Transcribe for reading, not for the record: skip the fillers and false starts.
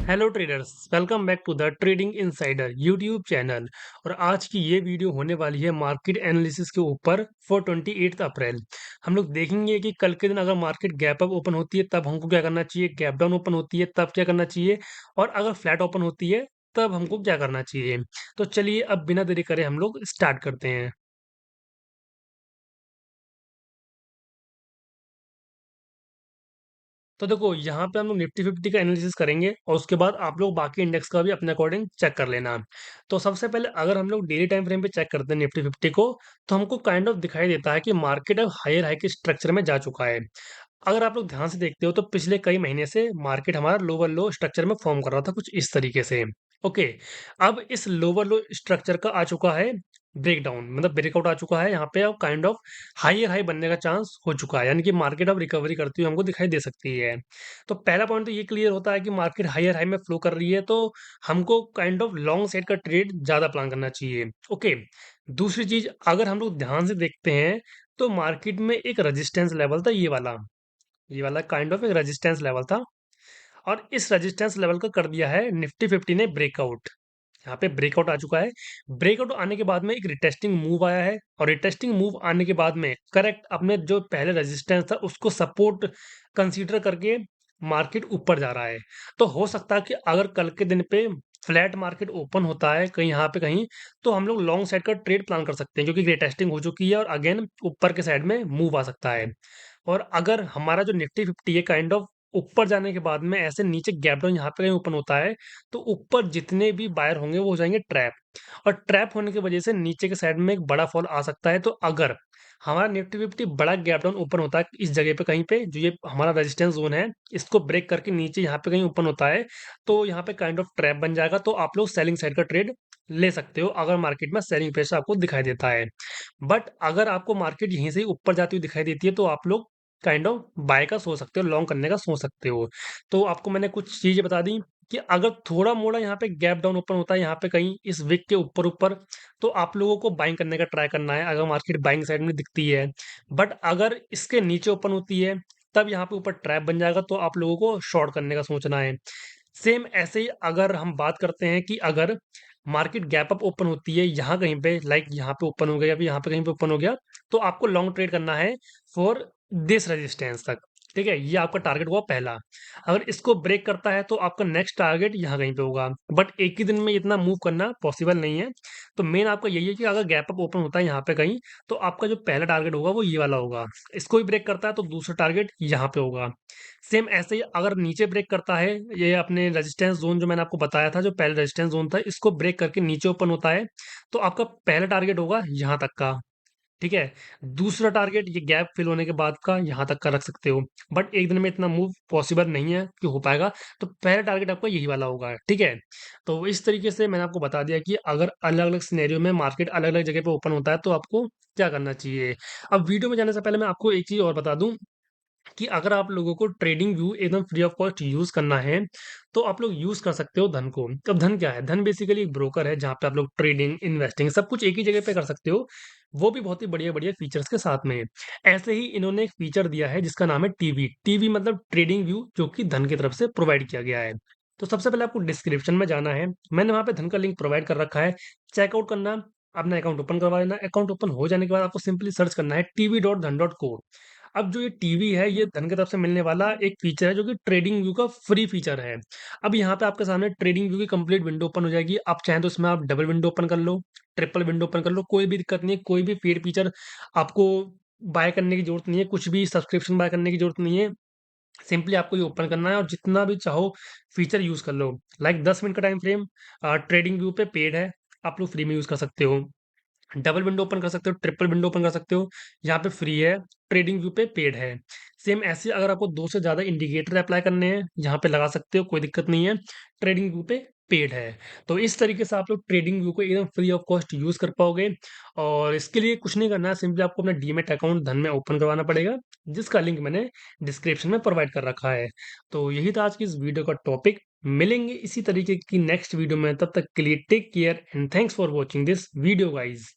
Hello traders, welcome back to the Trading Insider YouTube channel. और आज की ये वीडियो होने वाली है मार्केट एनालिसिस के ऊपर फॉर 28 अप्रैल। हम लोग देखेंगे कि कल के दिन अगर मार्केट गैप अप ओपन होती है तब हमको क्या करना चाहिए, गैप डाउन ओपन होती है तब क्या करना चाहिए, और अगर फ्लैट ओपन होती है तब हमको क्या करना चाहिए। तो चलिए अब बिना देरी करे हम लोग स्टार्ट करते हैं। तो देखो यहाँ पे हम लोग निफ्टी फिफ्टी का एनालिसिस करेंगे और उसके बाद आप लोग बाकी इंडेक्स का भी अपने अकॉर्डिंग चेक कर लेना। तो सबसे पहले अगर हम लोग डेली टाइम फ्रेम पे चेक करते हैं निफ्टी फिफ्टी को, तो हमको काइंड ऑफ दिखाई देता है कि मार्केट अब हायर हाई के स्ट्रक्चर में जा चुका है। अगर आप लोग ध्यान से देखते हो तो पिछले कई महीने से मार्केट हमारा लोअर लो स्ट्रक्चर में फॉर्म कर रहा था कुछ इस तरीके से। ओके, अब इस लोअर लो स्ट्रक्चर का आ चुका है ब्रेकडाउन, मतलब ब्रेकआउट आ चुका है। यहाँ पे अब काइंड ऑफ हायर हाई बनने का चांस हो चुका है, यानी कि मार्केट अब रिकवरी करती हुई हमको दिखाई दे सकती है। तो पहला पॉइंट तो ये क्लियर होता है कि मार्केट हायर हाई में फ्लो कर रही है, तो हमको काइंड ऑफ लॉन्ग साइड का ट्रेड ज्यादा प्लान करना चाहिए। ओके, दूसरी चीज अगर हम लोग ध्यान से देखते हैं तो मार्केट में एक रेजिस्टेंस लेवल था, ये वाला काइंड ऑफ एक रेजिस्टेंस लेवल था, और इस रेजिस्टेंस लेवल का कर दिया है निफ्टी फिफ्टी ने ब्रेकआउट। यहाँ पे ब्रेकआउट आ चुका है। ब्रेकआउट आने के बाद में एक रिटेस्टिंग मूव आया है, और रिटेस्टिंग मूव आने के बाद में करेक्ट अपने जो पहले रेजिस्टेंस था उसको सपोर्ट कंसीडर करके मार्केट ऊपर जा रहा है। तो हो सकता है कि अगर कल के दिन पे फ्लैट मार्केट ओपन होता है कहीं यहाँ पे कहीं, तो हम लोग लॉन्ग साइड का ट्रेड प्लान कर सकते हैं, क्योंकि रिटेस्टिंग हो चुकी है और अगेन ऊपर के साइड में मूव आ सकता है। और अगर हमारा जो निफ्टी फिफ्टी है काइंड ऑफ ऊपर जाने के बाद में ऐसे नीचे गैप डाउन यहाँ पे कहीं ओपन होता है, तो ऊपर जितने भी बायर होंगे वो हो जाएंगे ट्रैप, और ट्रैप होने की वजह से नीचे के साइड में एक बड़ा फॉल आ सकता है। तो अगर हमारा निफ्टी फिफ्टी बड़ा गैप डाउन ओपन होता है इस जगह पे कहीं पे, जो ये हमारा रेजिस्टेंस जोन है, इसको ब्रेक करके नीचे यहाँ पे कहीं ओपन होता है, तो यहाँ पे काइंड ऑफ ट्रैप बन जाएगा। तो आप लोग सेलिंग साइड का ट्रेड ले सकते हो अगर मार्केट में सेलिंग प्रेशर आपको दिखाई देता है। बट अगर आपको मार्केट यहीं से ही ऊपर जाती हुई दिखाई देती है, तो आप लोग काइंड ऑफ बाय का सोच सकते हो, लॉन्ग करने का सोच सकते हो। तो आपको मैंने कुछ चीजें बता दी कि अगर थोड़ा मोड़ा यहाँ पे गैप डाउन ओपन होता है यहाँ पे कहीं इस विक के ऊपर ऊपर, तो आप लोगों को बाइंग करने का ट्राई करना है अगर मार्केट बाइंग साइड में दिखती है। बट अगर इसके नीचे ओपन होती है तब यहाँ पे ऊपर ट्रैप बन जाएगा, तो आप लोगों को शॉर्ट करने का सोचना है। सेम ऐसे ही अगर हम बात करते हैं कि अगर मार्केट गैप अप ओपन होती है यहाँ कहीं पे, लाइक यहाँ पे ओपन हो गया या फिर यहाँ पे कहीं पे ओपन हो गया, तो आपको लॉन्ग ट्रेड करना है फॉर दिस रेजिस्टेंस तक। ठीक है, ये आपका टारगेट हुआ पहला। अगर इसको ब्रेक करता है तो आपका नेक्स्ट टारगेट यहाँ कहीं पे होगा। बट एक ही दिन में इतना मूव करना पॉसिबल नहीं है। तो मेन आपका यही है कि अगर गैप अप ओपन होता है यहाँ पे कहीं, तो आपका जो पहला टारगेट होगा वो ये वाला होगा। इसको भी ब्रेक करता है तो दूसरा टारगेट यहाँ पे होगा। सेम ऐसे ही अगर नीचे ब्रेक करता है, ये अपने रेजिस्टेंस जोन जो मैंने आपको बताया था, जो पहले रेजिस्टेंस जोन था, इसको ब्रेक करके नीचे ओपन होता है, तो आपका पहला टारगेट होगा यहाँ तक का। ठीक है, दूसरा टारगेट ये गैप फिल होने के बाद का यहाँ तक का रख सकते हो। बट एक दिन में इतना मूव पॉसिबल नहीं है कि हो पाएगा, तो पहला टारगेट आपका यही वाला होगा। ठीक है, तो इस तरीके से मैंने आपको बता दिया कि अगर अलग अलग सिनेरियो में मार्केट अलग अलग जगह पे ओपन होता है तो आपको क्या करना चाहिए। अब वीडियो में जाने से पहले मैं आपको एक चीज और बता दूं कि अगर आप लोगों को ट्रेडिंग व्यू एकदम फ्री ऑफ कॉस्ट यूज करना है, तो आप लोग यूज कर सकते हो धन को। अब धन क्या है, धन बेसिकली एक ब्रोकर है जहाँ पे आप लोग ट्रेडिंग इन्वेस्टिंग सब कुछ एक ही जगह पे कर सकते हो, वो भी बहुत ही बढ़िया बढ़िया फीचर्स के साथ में। ऐसे ही इन्होंने एक फीचर दिया है जिसका नाम है टीवी। टीवी मतलब ट्रेडिंग व्यू, जो कि धन की तरफ से प्रोवाइड किया गया है। तो सबसे पहले आपको डिस्क्रिप्शन में जाना है, मैंने वहां पे धन का लिंक प्रोवाइड कर रखा है। चेकआउट करना, अपना अकाउंट ओपन करवा लेना। अकाउंट ओपन हो जाने के बाद आपको सिंपली सर्च करना है tv.dhan.co। अब जो ये टीवी है ये धन की तरफ से मिलने वाला एक फीचर है जो कि ट्रेडिंग व्यू का फ्री फीचर है। अब यहाँ पे आपके सामने ट्रेडिंग व्यू की कंप्लीट विंडो ओपन हो जाएगी। आप चाहें तो इसमें आप डबल विंडो ओपन कर लो, ट्रिपल विंडो ओपन कर लो, कोई भी दिक्कत नहीं है। कोई भी पेड फीचर आपको बाय करने की जरूरत नहीं है, कुछ भी सब्सक्रिप्शन बाय करने की जरूरत नहीं है। सिंपली आपको ये ओपन करना है और जितना भी चाहो फीचर यूज कर लो। लाइक 10 मिनट का टाइम फ्रेम ट्रेडिंग व्यू पे पेड है, आप लोग फ्री में यूज कर सकते हो। डबल विंडो ओपन कर सकते हो, ट्रिपल विंडो ओपन कर सकते हो, यहाँ पे फ्री है। ट्रेडिंग व्यू पे पेड है। सेम ऐसे अगर आपको दो से ज्यादा इंडिकेटर अप्लाई करने हैं यहाँ पे लगा सकते हो, कोई दिक्कत नहीं है। ट्रेडिंग व्यू पे पेड है। तो इस तरीके से आप लोग ट्रेडिंग व्यू को एकदम फ्री ऑफ कॉस्ट यूज कर पाओगे। और इसके लिए कुछ नहीं करना है, सिंपली आपको अपना डीमेट अकाउंट धन में ओपन करवाना पड़ेगा, जिसका लिंक मैंने डिस्क्रिप्शन में प्रोवाइड कर रखा है। तो यही था आज की इस वीडियो का टॉपिक। मिलेंगे इसी तरीके की नेक्स्ट वीडियो में, तब तक के लिए take care and thanks for watching this video guys.